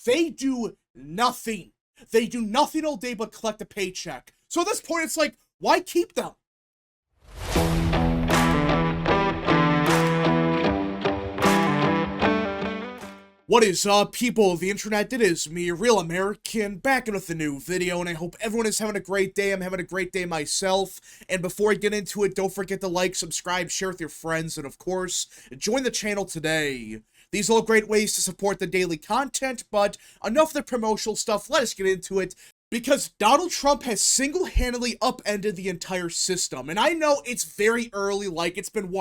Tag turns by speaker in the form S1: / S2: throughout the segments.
S1: they do nothing. They do nothing all day but collect a paycheck. So at this point, it's like, why keep them? What is up, people of the internet? It is me, Real American, back in with a new video, and I hope everyone is having a great day. I'm having a great day myself, and before I get into it, don't forget to like, subscribe, share with your friends, and of course, join the channel today. These are all great ways to support the daily content, but enough of the promotional stuff, let us get into it. Because Donald Trump has single-handedly upended the entire system, and I know it's very early, like it's been,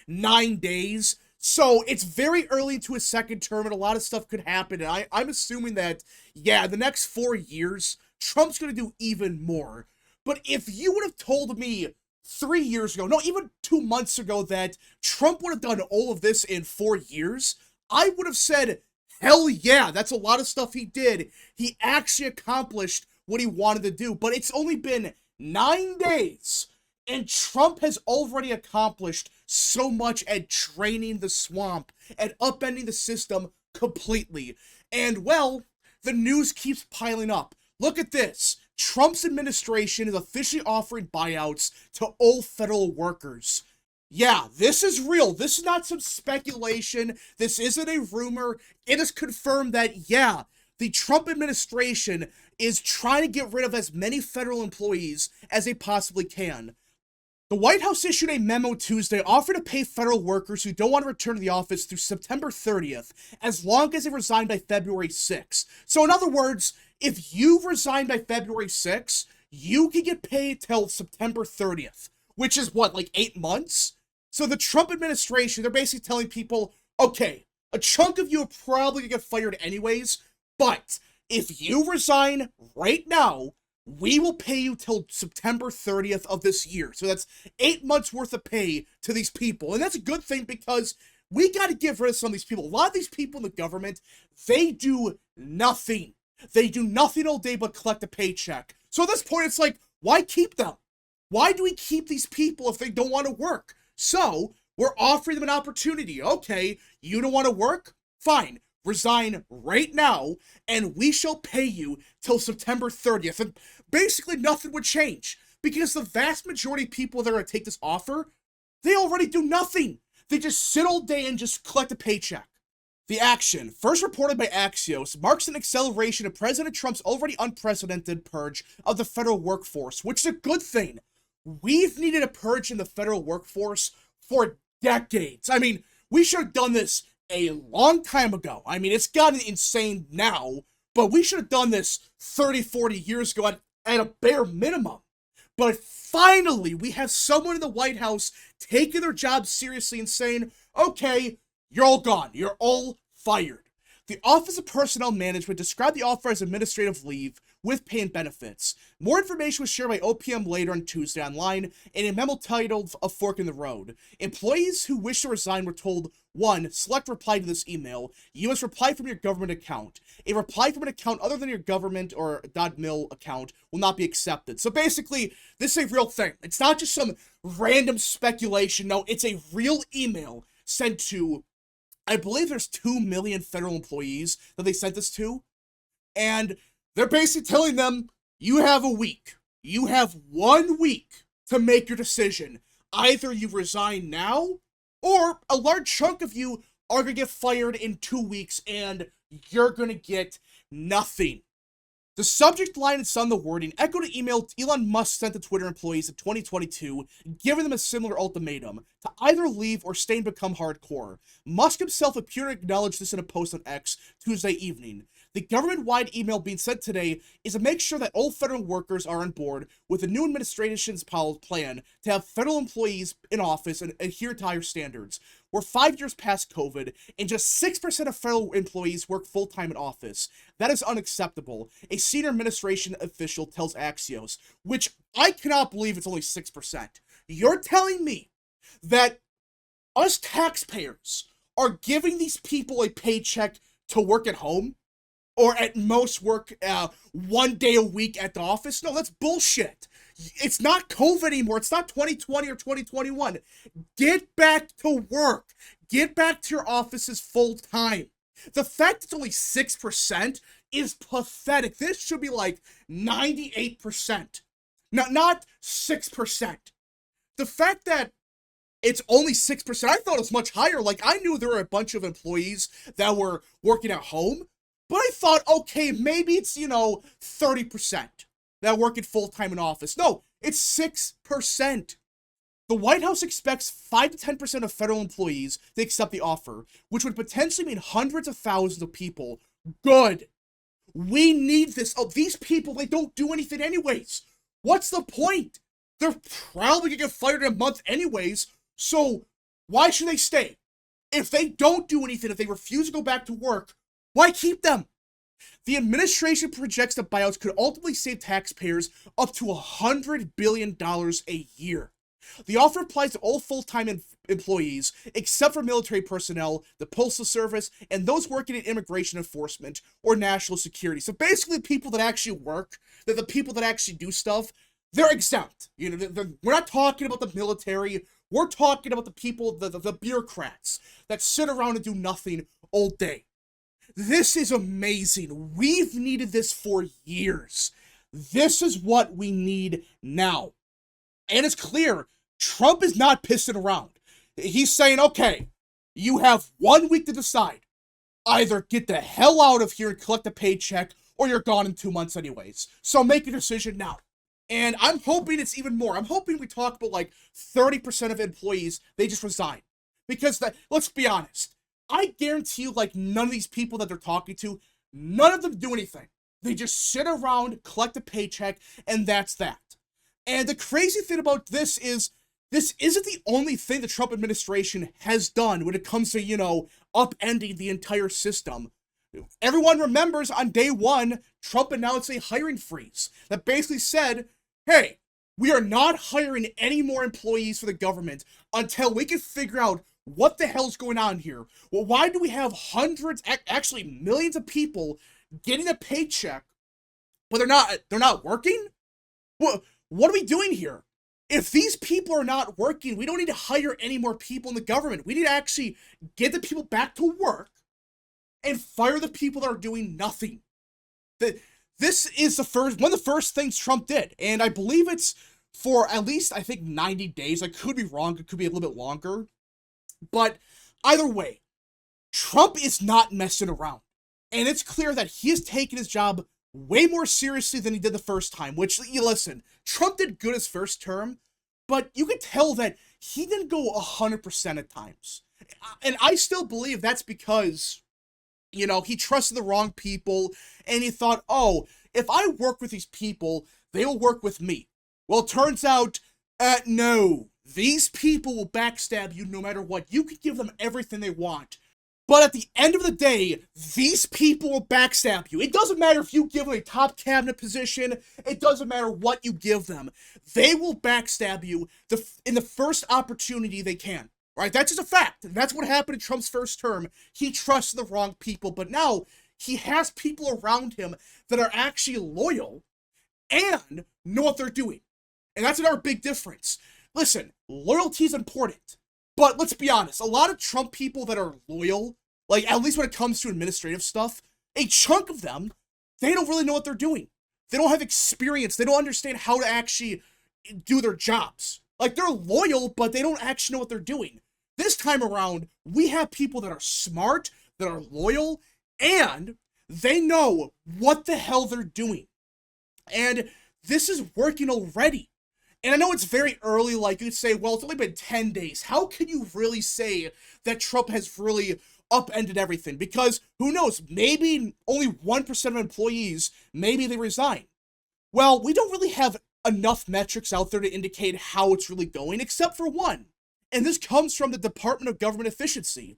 S1: 9 days? So, it's very early into his second term, and a lot of stuff could happen, and I'm assuming that, yeah, the next 4 years, Trump's gonna do even more. But if you would have told me 3 years ago, no, even 2 months ago, that Trump would have done all of this in 4 years, I would have said, hell yeah, that's a lot of stuff he did. He actually accomplished what he wanted to do, but it's only been 9 days. And Trump has already accomplished so much at draining the swamp and upending the system completely. And, well, the news keeps piling up. Look at this. Trump's administration is officially offering buyouts to all federal workers. Yeah, this is real. This is not some speculation. This isn't a rumor. It is confirmed that, yeah, the Trump administration is trying to get rid of as many federal employees as they possibly can. The White House issued a memo Tuesday offering to pay federal workers who don't want to return to the office through September 30th, as long as they resign by February 6th. So in other words, if you resign by February 6th, you can get paid till September 30th, which is what, like 8 months? So the Trump administration, they're basically telling people, okay, a chunk of you are probably gonna get fired anyways, but if you resign right now, we will pay you till September 30th of this year. So that's 8 months worth of pay to these people. And that's a good thing because we got to get rid of some of these people. A lot of these people in the government, they do nothing. They do nothing all day but collect a paycheck. So at this point, it's like, why keep them? Why do we keep these people if they don't want to work? So we're offering them an opportunity. Okay, you don't want to work? Fine. Resign right now, and we shall pay you till September 30th. And basically nothing would change, because the vast majority of people that are going to take this offer, they already do nothing. They just sit all day and just collect a paycheck. The action, first reported by Axios, marks an acceleration of President Trump's already unprecedented purge of the federal workforce, which is a good thing. We've needed a purge in the federal workforce for decades. I mean, we should have done this a long time ago. I mean, it's gotten insane now, but we should have done this 30, 40 years ago at a bare minimum. But finally, we have someone in the White House taking their job seriously and saying, okay, you're all gone. You're all fired. The Office of Personnel Management described the offer as administrative leave with pay and benefits. More information was shared by OPM later on Tuesday online in a memo titled A Fork in the Road. Employees who wish to resign were told, 1. Select reply to this email. You must reply from your government account. A reply from an account other than your government or .mil account will not be accepted. So basically, this is a real thing. It's not just some random speculation. No, it's a real email sent to, I believe there's 2 million federal employees that they sent this to. And they're basically telling them, you have a week. You have 1 week to make your decision. Either you resign now, or a large chunk of you are going to get fired in 2 weeks, and you're going to get nothing. The subject line and some of the wording echoed an email Elon Musk sent to Twitter employees in 2022, giving them a similar ultimatum to either leave or stay and become hardcore. Musk himself appeared to acknowledge this in a post on X Tuesday evening. The government-wide email being sent today is to make sure that all federal workers are on board with the new administration's plan to have federal employees in office and adhere to higher standards. We're 5 years past COVID, and just 6% of federal employees work full-time in office. That is unacceptable, a senior administration official tells Axios, which I cannot believe it's only 6%. You're telling me that us taxpayers are giving these people a paycheck to work at home? Or at most work 1 day a week at the office? No, that's bullshit. It's not COVID anymore. It's not 2020 or 2021. Get back to work. Get back to your offices full time. The fact it's only 6% is pathetic. This should be like 98%. Not 6%. The fact that it's only 6%, I thought it was much higher. Like, I knew there were a bunch of employees that were working at home, but I thought, okay, maybe it's, 30% that work full-time in office. No, it's 6%. The White House expects 5 to 10% of federal employees to accept the offer, which would potentially mean hundreds of thousands of people. Good. We need this. Oh, these people, they don't do anything anyways. What's the point? They're probably gonna get fired in a month anyways, so why should they stay? If they don't do anything, if they refuse to go back to work, why keep them? The administration projects that buyouts could ultimately save taxpayers up to $100 billion a year. The offer applies to all full-time employees, except for military personnel, the Postal Service, and those working in immigration enforcement or national security. So basically, the people that actually work, the people that actually do stuff, they're exempt. We're not talking about the military. We're talking about the people, the bureaucrats that sit around and do nothing all day. This is amazing. We've needed this for years. This is what we need now. And it's clear, Trump is not pissing around. He's saying, okay, you have 1 week to decide. Either get the hell out of here and collect a paycheck, or you're gone in 2 months anyways. So make a decision now. And I'm hoping it's even more. I'm hoping we talk about like 30% of employees, they just resign. Because, let's be honest, I guarantee you, like, none of these people that they're talking to, none of them do anything. They just sit around, collect a paycheck, and that's that. And the crazy thing about this isn't the only thing the Trump administration has done when it comes to, upending the entire system. Everyone remembers on day one, Trump announced a hiring freeze that basically said, hey, we are not hiring any more employees for the government until we can figure out what the hell's going on here. Well, why do we have hundreds, actually millions of people getting a paycheck, but they're not working? What are we doing here? If these people are not working, we don't need to hire any more people in the government. We need to actually get the people back to work and fire the people that are doing nothing. This is one of the first things Trump did, and I believe it's for at least, I think, 90 days. I could be wrong. It could be a little bit longer. But either way, Trump is not messing around. And it's clear that he has taken his job way more seriously than he did the first time, which, listen, Trump did good his first term, but you could tell that he didn't go 100% at times. And I still believe that's because, he trusted the wrong people, and he thought, oh, if I work with these people, they will work with me. Well, it turns out, no. These people will backstab you no matter what. You can give them everything they want. But at the end of the day, these people will backstab you. It doesn't matter if you give them a top cabinet position. It doesn't matter what you give them. They will backstab you in the first opportunity they can. Right? That's just a fact. That's what happened in Trump's first term. He trusted the wrong people. But now, he has people around him that are actually loyal and know what they're doing. And that's another big difference. Listen, loyalty is important. But let's be honest, a lot of Trump people that are loyal, like at least when it comes to administrative stuff, a chunk of them, they don't really know what they're doing. They don't have experience. They don't understand how to actually do their jobs. Like, they're loyal, but they don't actually know what they're doing. This time around, we have people that are smart, that are loyal, and they know what the hell they're doing. And this is working already. And I know it's very early, like you'd say, well, it's only been 10 days. How can you really say that Trump has really upended everything? Because who knows, maybe only 1% of employees, maybe they resign. Well, we don't really have enough metrics out there to indicate how it's really going, except for one. And this comes from the Department of Government Efficiency.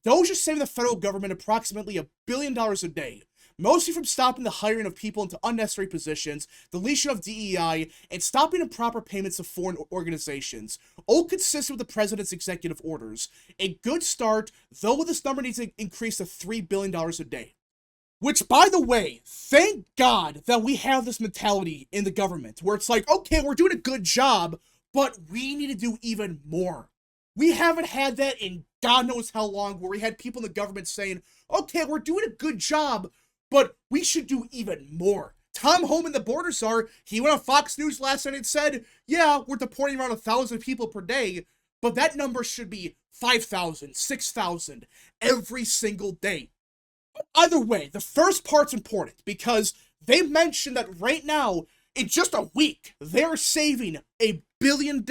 S1: Those are saving the federal government approximately $1 billion a day, mostly from stopping the hiring of people into unnecessary positions, deletion of DEI, and stopping improper payments to foreign organizations, all consistent with the president's executive orders. A good start, though this number needs to increase to $3 billion a day. Which, by the way, thank God that we have this mentality in the government, where it's like, okay, we're doing a good job, but we need to do even more. We haven't had that in God knows how long, where we had people in the government saying, okay, we're doing a good job, but we should do even more. Tom Homan, the border czar, he went on Fox News last night and said, yeah, we're deporting around 1,000 people per day, but that number should be 5,000, 6,000 every single day. Either way, the first part's important because they mentioned that right now, in just a week, they're saving $1 billion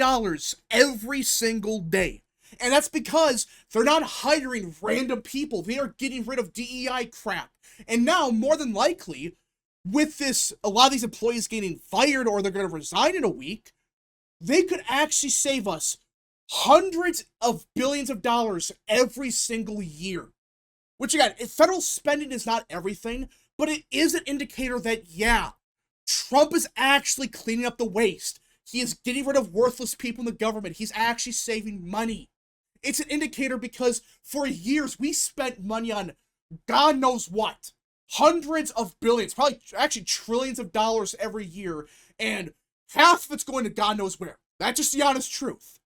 S1: every single day. And that's because they're not hiring random people. They are getting rid of DEI crap. And now, more than likely, with this, a lot of these employees getting fired or they're going to resign in a week, they could actually save us hundreds of billions of dollars every single year. Which again, federal spending is not everything, but it is an indicator that, yeah, Trump is actually cleaning up the waste. He is getting rid of worthless people in the government. He's actually saving money. It's an indicator because for years we spent money on God knows what. Hundreds of billions, probably actually trillions of dollars every year, and half of it's going to God knows where. That's just the honest truth.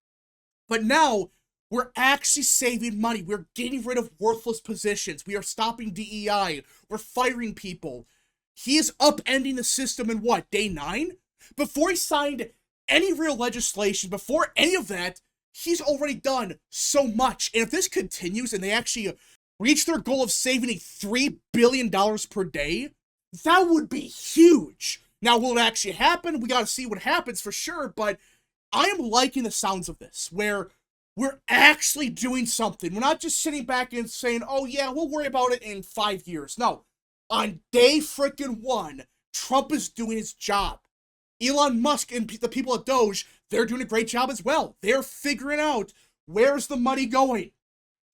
S1: But now, we're actually saving money. We're getting rid of worthless positions. We are stopping DEI. We're firing people. He is upending the system in what, day 9? Before he signed any real legislation, before any of that, he's already done so much. And if this continues and they actually reach their goal of saving $3 billion per day, that would be huge. Now, will it actually happen? We got to see what happens for sure, but I am liking the sounds of this, where we're actually doing something. We're not just sitting back and saying, oh yeah, we'll worry about it in 5 years. No, on day frickin' 1, Trump is doing his job. Elon Musk and the people at Doge, they're doing a great job as well. They're figuring out, where's the money going?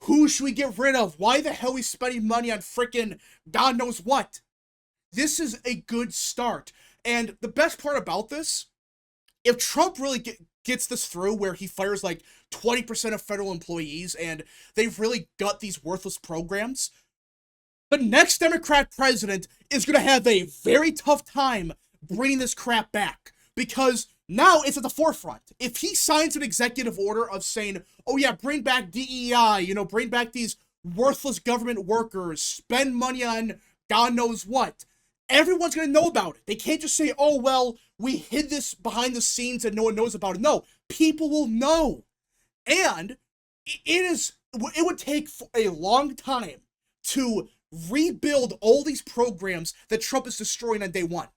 S1: Who should we get rid of? Why the hell are we spending money on frickin' God knows what? This is a good start. And the best part about this, if Trump really gets this through where he fires like 20% of federal employees and they've really got these worthless programs, the next Democrat president is going to have a very tough time bringing this crap back because now it's at the forefront. If he signs an executive order of saying, oh yeah, bring back DEI, bring back these worthless government workers, spend money on God knows what, everyone's going to know about it. They can't just say, oh, well, we hid this behind the scenes and no one knows about it. No, people will know. And it would take a long time to rebuild all these programs that Trump is destroying on day 1.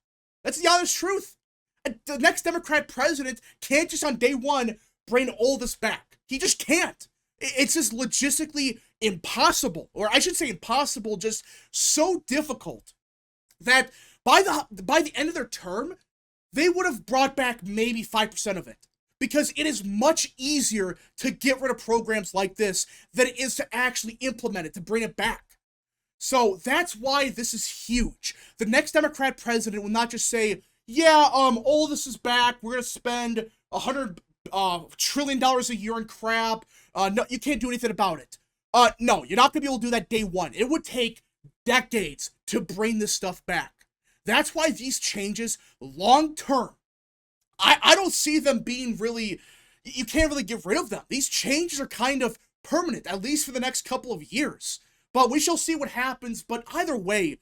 S1: That's the honest truth. The next Democrat president can't just on day 1 bring all this back. He just can't. It's just logistically impossible. Or I should say impossible, just so difficult that by the end of their term, they would have brought back maybe 5% of it. Because it is much easier to get rid of programs like this than it is to actually implement it, to bring it back. So that's why this is huge. The next Democrat president will not just say, yeah, all this is back, we're going to spend $100 trillion a year on crap, no, you can't do anything about it. No, you're not going to be able to do that day 1. It would take decades to bring this stuff back. That's why these changes, long term, I don't see them being really, you can't really get rid of them. These changes are kind of permanent, at least for the next couple of years. But we shall see what happens. But either way,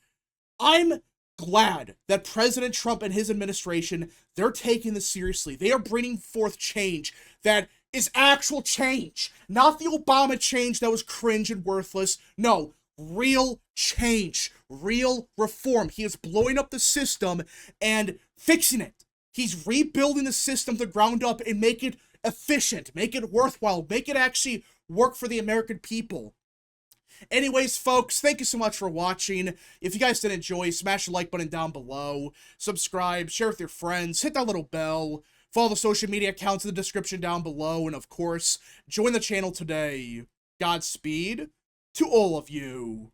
S1: I'm glad that President Trump and his administration, they're taking this seriously. They are bringing forth change that is actual change. Not the Obama change that was cringe and worthless. No, real change, real reform. He is blowing up the system and fixing it. He's rebuilding the system from the ground up and make it efficient, make it worthwhile, make it actually work for the American people. Anyways, folks, thank you so much for watching. If you guys did enjoy, smash the like button down below, subscribe, share with your friends, hit that little bell, follow the social media accounts in the description down below, and of course, join the channel today. Godspeed to all of you.